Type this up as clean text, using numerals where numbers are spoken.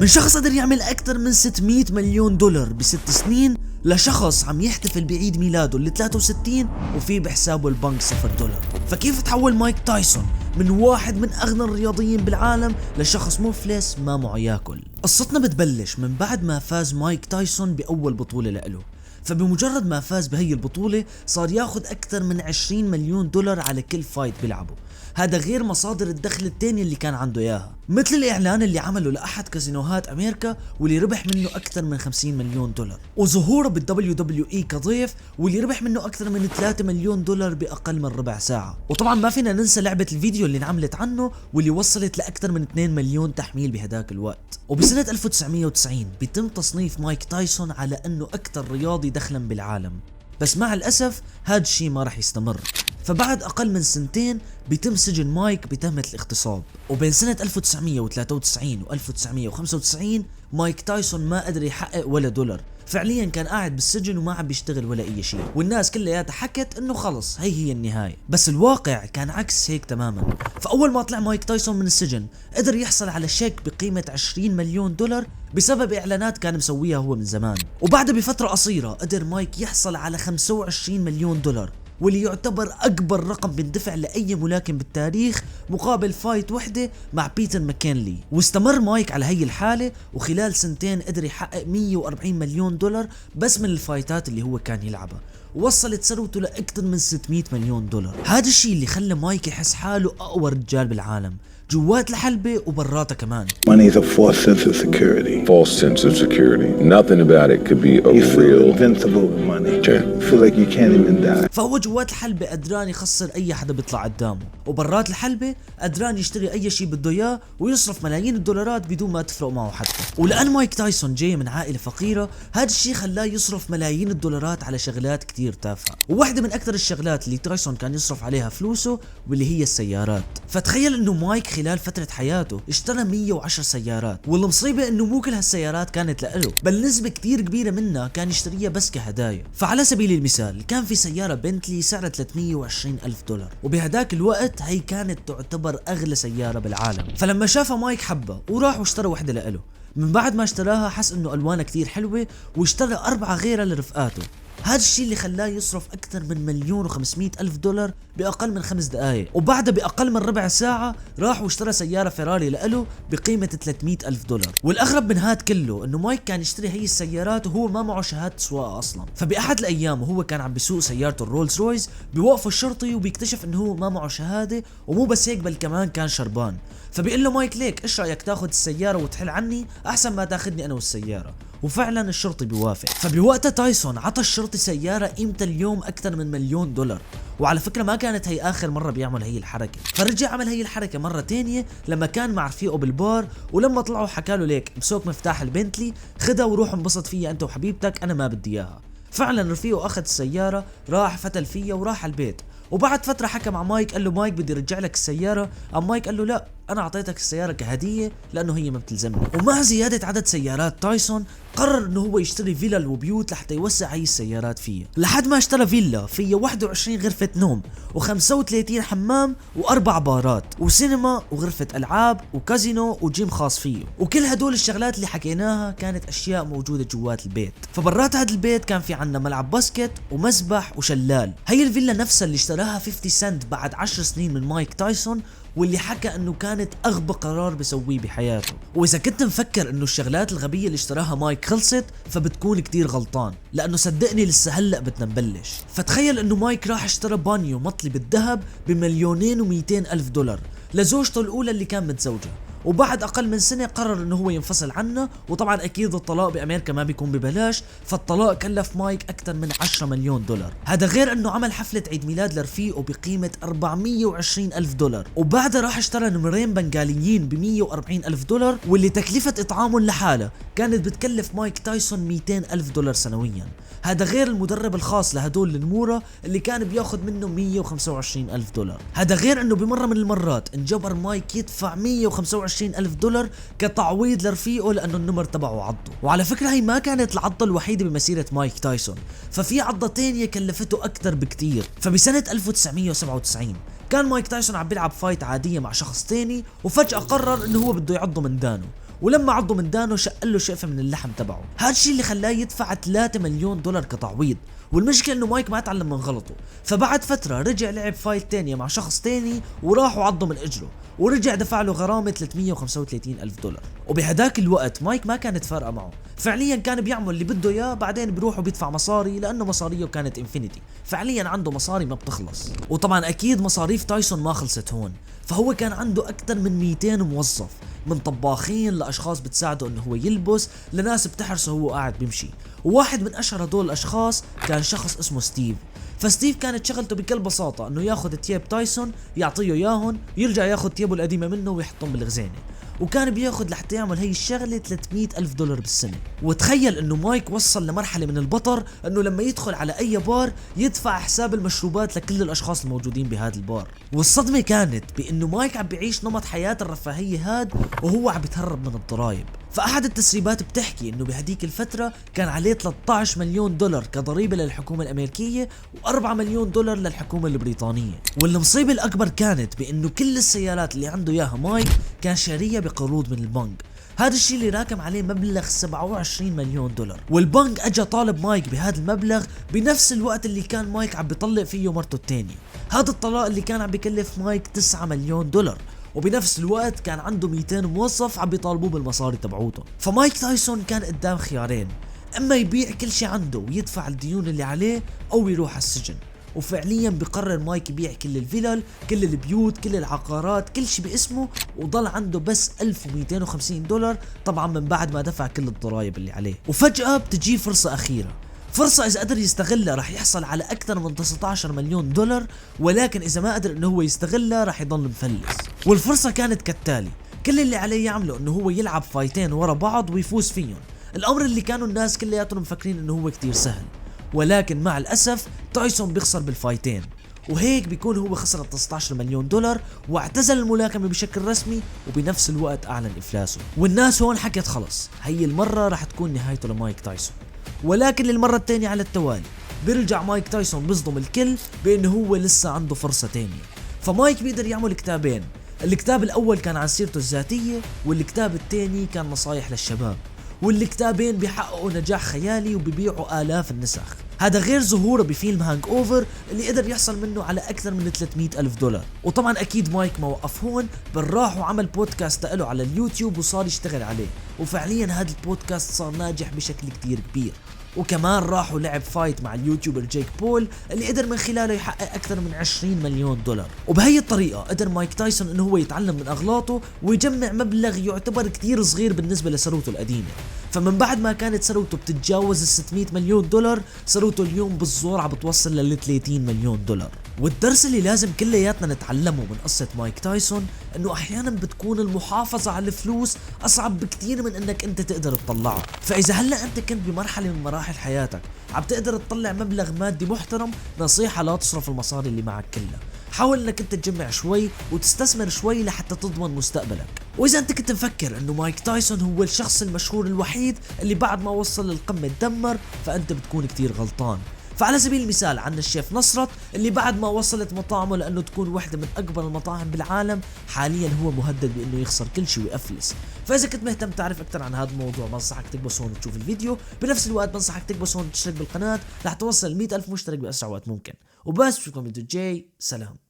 من شخص قدر يعمل اكثر من 600 مليون دولار ب6 سنين لشخص عم يحتفل بعيد ميلاده اللي 63 وفي بحسابه البنك $0. فكيف تحول مايك تايسون من واحد من اغنى الرياضيين بالعالم لشخص مفلس ما معه ياكل؟ قصتنا بتبلش من بعد ما فاز مايك تايسون باول بطولة لإله. فبمجرد ما فاز بهي البطولة صار ياخد اكثر من 20 مليون دولار على كل فايت بيلعبه، هذا غير مصادر الدخل التانية اللي كان عنده اياها، مثل الاعلان اللي عمله لاحد كازينوهات امريكا واللي ربح منه اكثر من 50 مليون دولار، وظهوره بالدبليو دبليو اي كضيف واللي ربح منه اكثر من 3 مليون دولار باقل من ربع ساعة. وطبعا ما فينا ننسى لعبة الفيديو اللي انعملت عنه واللي وصلت لاكثر من 2 مليون تحميل بهداك الوقت. وبسنة 1990 بيتم تصنيف مايك تايسون على انه اكثر رياضي دخلا بالعالم، بس مع الاسف هذا الشيء ما رح يستمر. فبعد اقل من سنتين بيتم سجن مايك بتهمة الاغتصاب، وبين سنة 1993 و 1995 مايك تايسون ما قدر يحقق ولا دولار، فعليا كان قاعد بالسجن وما عم بيشتغل ولا اي شيء، والناس كلها حكت انه خلص هي النهاية، بس الواقع كان عكس هيك تماما. فاول ما طلع مايك تايسون من السجن قدر يحصل على شيك بقيمة 20 مليون دولار بسبب اعلانات كان مسويها هو من زمان، وبعدها بفترة قصيرة قدر مايك يحصل على 25 مليون دولار، واللي يعتبر اكبر رقم بيندفع لاي ملاكم بالتاريخ مقابل فايت وحده مع بيتر ماكينلي. واستمر مايك على هي الحاله، وخلال سنتين قدر يحقق 140 مليون دولار بس من الفايتات اللي هو كان يلعبها، ووصلت ثروته لاكثر من 600 مليون دولار. هذا الشيء اللي خلى مايك يحس حاله اقوى رجال بالعالم جوات الحلبة وبراتها كمان. Money is a false sense of security. False sense of security. Nothing about it could be a You feel real. invincible with money. Sure. You feel like you can't even die. فهو جوات الحلبة قدران يخسر اي حدا بيطلع قدامه، وبرات الحلبة قدران يشتري اي شيء بده اياه ويصرف ملايين الدولارات بدون ما تفرق معه حتى. ولان مايك تايسون جاي من عائلة فقيرة، هذا الشيء خلاه يصرف ملايين الدولارات على شغلات كتير تافهة، وواحدة من اكثر الشغلات اللي تايسون كان يصرف عليها فلوسه واللي هي السيارات. فتخيل انه مايك خلال فترة حياته اشترى 110 سيارات، والمصيبة انه مو كل هالسيارات كانت لإله، بل نسبة كتير كبيرة منها كان يشتريها بس كهدايا. فعلى سبيل المثال كان في سيارة بنتلي سعرها 320 ألف دولار، وبهداك الوقت هي كانت تعتبر أغلى سيارة بالعالم. فلما شافها مايك حبها وراح واشترى وحدة لإله. من بعد ما اشتراها حس انه ألوانها كتير حلوة واشترى 4 غيرها لرفقاته. هذا الشيء اللي خلاه يصرف اكثر من 1,500,000 دولار باقل من 5 دقائق، وبعدها باقل من ربع ساعه راح واشترى سياره فيراري لإله بقيمه 300,000 دولار. والاغرب من هاد كله انه مايك كان يشتري هي السيارات وهو ما معه شهاده سواقه اصلا. فباحد الايام وهو كان عم بيسوق سيارته الرولز رويز بيوقفه الشرطي وبيكتشف انه هو ما معه شهاده، ومو بس هيك بل كمان كان شربان. فبيقول له مايك ليك ايش رايك تاخذ السياره وتحل عني احسن ما تاخذني انا والسياره؟ وفعلا الشرطي بيوافق. فبوقتها تايسون عطى الشرطي سيارة قيمتها اليوم اكثر من 1,000,000 دولار، وعلى فكرة ما كانت هي اخر مرة بيعمل هي الحركة، فرجع عمل هي الحركة مرة تانية لما كان مع رفيقه بالبار، ولما طلعوا حكاله ليك مسوك مفتاح البنتلي خدها وروح انبسط فيها انت وحبيبتك انا ما بدي اياها. فعلا رفيقه اخذ السيارة راح فتل فيها وراح البيت، وبعد فترة حكى مع مايك قال له مايك بدي ارجع لك السيارة، اما مايك قال له لا انا اعطيتك السيارة كهدية لانه هي ما بتلزمني. ومع زيادة عدد سيارات تايسون قرر انه هو يشتري فيلا وبيوت لحتى يوسع هي السيارات فيها، لحد ما اشترى فيلا فيها 21 غرفة نوم و35 حمام و4 بارات وسينما وغرفة العاب وكازينو وجيم خاص فيه، وكل هدول الشغلات اللي حكيناها كانت اشياء موجودة جوات البيت. فبرات هذا البيت كان في عنا ملعب باسكت ومسبح وشلال. هي الفيلا نفسها اللي اشتراها 50 سنت بعد 10 سنين من مايك تايسون، واللي حكى انه كانت اغبى قرار بسويه بحياته. واذا كنت مفكر انه الشغلات الغبية اللي اشتراها مايك خلصت فبتكون كتير غلطان، لانه صدقني لسه هلا بدنا نبلش. فتخيل انه مايك راح اشترى بانيو مطلي بالذهب ب2,200,000 دولار لزوجته الاولى اللي كان متزوجها، وبعد اقل من سنة قرر انه هو ينفصل عنها. وطبعا اكيد الطلاق بامريكا ما بيكون ببلاش، فالطلاق كلف مايك اكثر من 10 مليون دولار. هذا غير انه عمل حفلة عيد ميلاد لرفيقه بقيمة 420,000 دولار، وبعدها راح اشترى نمرين بنغاليين ب140,000 دولار، واللي تكلفة اطعامهم لحالها كانت بتكلف مايك تايسون 200,000 دولار سنويا. هذا غير المدرب الخاص لهدول النمورة اللي كان بياخد منه 125,000 دولار. هذا غير انه بمرة من المرات انجبر مايك يدفع 125,000 دولار كتعويض لرفيقه لانه النمر تبعه عضه. وعلى فكرة هي ما كانت العضة الوحيدة بمسيرة مايك تايسون، ففي عضة تانية كلفته اكثر بكتير. فبسنة 1997 كان مايك تايسون عم بيلعب فايت عادية مع شخص تاني، وفجأة قرر انه هو بده يعضه من دانه، ولما عضه من دانه شق له شقفة من اللحم تبعه. هذا الشيء اللي خلاه يدفع 3 مليون دولار كتعويض. والمشكلة انه مايك ما تعلم من غلطه، فبعد فترة رجع لعب فايت تانية مع شخص تاني وراح وعضه من اجره، ورجع دفع له غرامة 335 ألف دولار. وبهداك الوقت مايك ما كانت فارقة معه، فعليا كان بيعمل اللي بده اياه، بعدين بيروح وبيدفع مصاري لانه مصاريه كانت انفينيتي، فعليا عنده مصاري ما بتخلص. وطبعا اكيد مصاريف تايسون ما خلصت هون، فهو كان عنده اكثر من 200 موظف، من طباخين لاشخاص بتساعده انه هو يلبس، لناس بتحرسه وهو قاعد بيمشي. وواحد من اشهر هدول الاشخاص كان شخص اسمه ستيف. فستيف كانت شغلته بكل بساطة انه ياخذ تياب تايسون يعطيه اياهم، يرجع ياخذ تيابه القديمة منه ويحطهم بالخزانة، وكان بياخذ لحتى يعمل هي الشغلة 300 ألف دولار بالسنة. وتخيل انه مايك وصل لمرحلة من البطر انه لما يدخل على اي بار يدفع حساب المشروبات لكل الاشخاص الموجودين بهذا البار. والصدمة كانت بانه مايك عم بيعيش نمط حياة الرفاهية هاد وهو عم بيتهرب من الضرائب. فأحد التسريبات بتحكي انه بهديك الفترة كان عليه 13 مليون دولار كضريبة للحكومة الامريكية و4 مليون دولار للحكومة البريطانية. والمصيبة الاكبر كانت بانه كل السيارات اللي عنده اياها مايك كان شاريها بقروض من البنك، هذا الشيء اللي راكم عليه مبلغ 27 مليون دولار. والبنك اجى طالب مايك بهذا المبلغ بنفس الوقت اللي كان مايك عم بيطلق فيه مرته الثانية. هذا الطلاق اللي كان عم بكلف مايك 9 مليون دولار، وبنفس الوقت كان عنده 200 موظف عم بيطالبوه بالمصاري تبعوتهم. فمايك تايسون كان قدام خيارين، اما يبيع كل شيء عنده ويدفع الديون اللي عليه او يروح على السجن. وفعليا بقرر مايك يبيع كل الفلل، كل البيوت، كل العقارات، كل شيء باسمه، وضل عنده بس 1250 دولار، طبعا من بعد ما دفع كل الضرائب اللي عليه. وفجأة بتجي فرصة أخيرة، فرصة إذا قدر يستغلها راح يحصل على أكثر من 19 مليون دولار، ولكن إذا ما قدر إنه هو يستغلها راح يضل مفلس. والفرصة كانت كالتالي، كل اللي عليه يعمله إنه هو يلعب فايتين ورا بعض ويفوز فيهم، الأمر اللي كانوا الناس كلياتهم مفكرين إنه هو كتير سهل. ولكن مع الأسف تايسون بيخسر بالفايتين، وهيك بيكون هو خسر 19 مليون دولار واعتزل الملاكمة بشكل رسمي، وبنفس الوقت أعلن إفلاسه. والناس هون حكت خلص هي المرة راح تكون نهايته لمايك تايسون. ولكن للمرة الثانية على التوالي بيرجع مايك تايسون بيصدم الكل بأنه هو لسه عنده فرصة تانية. فمايك بيقدر يعمل كتابين، الكتاب الأول كان عن سيرته الذاتية، والكتاب الثاني كان نصايح للشباب، والكتابين بيحققوا نجاح خيالي وبيبيعوا آلاف النسخ. هذا غير ظهوره بفيلم هانج اوفر اللي قدر يحصل منه على أكثر من 300 ألف دولار. وطبعا أكيد مايك ما وقف هون، بل راح وعمل بودكاست له على اليوتيوب وصار يشتغل عليه، وفعليا هذا البودكاست صار ناجح بشكل كتير كبير. وكمان راح ولعب فايت مع اليوتيوبر جيك بول اللي قدر من خلاله يحقق اكثر من 20 مليون دولار. وبهي الطريقة قدر مايك تايسون انه هو يتعلم من اغلاطه ويجمع مبلغ يعتبر كتير صغير بالنسبة لثروته القديمة. فمن بعد ما كانت ثروته بتتجاوز ال 600 مليون دولار، ثروته اليوم بالزور عم بتوصل لل 30 مليون دولار. والدرس اللي لازم كلياتنا نتعلمه من قصة مايك تايسون انه احيانا بتكون المحافظة على الفلوس اصعب بكتير من انك انت تقدر تطلعها. فاذا هلا انت كنت بمرحلة من مراحل حياتك عم تقدر تطلع مبلغ مادي محترم، نصيحة لا تصرف المصاري اللي معك كلها، حاول انك انت تجمع شوي وتستثمر شوي لحتى تضمن مستقبلك. واذا انت كنت مفكر انه مايك تايسون هو الشخص المشهور الوحيد اللي بعد ما وصل للقمة تدمر، فانت بتكون كتير غلطان. فعلى سبيل المثال عندنا الشيف نصرت اللي بعد ما وصلت مطاعمه لانه تكون واحدة من اكبر المطاعم بالعالم، حاليا هو مهدد بانه يخسر كل شيء ويفلس. فاذا كنت مهتم تعرف اكثر عن هذا الموضوع بنصحك تكبس هون وتشوف الفيديو، بنفس الوقت بنصحك تكبس هون وتشترك بالقناة رح توصل 100,000 مشترك باسرع وقت ممكن. وبس بشوفكم بالفيديو الجاي، سلام.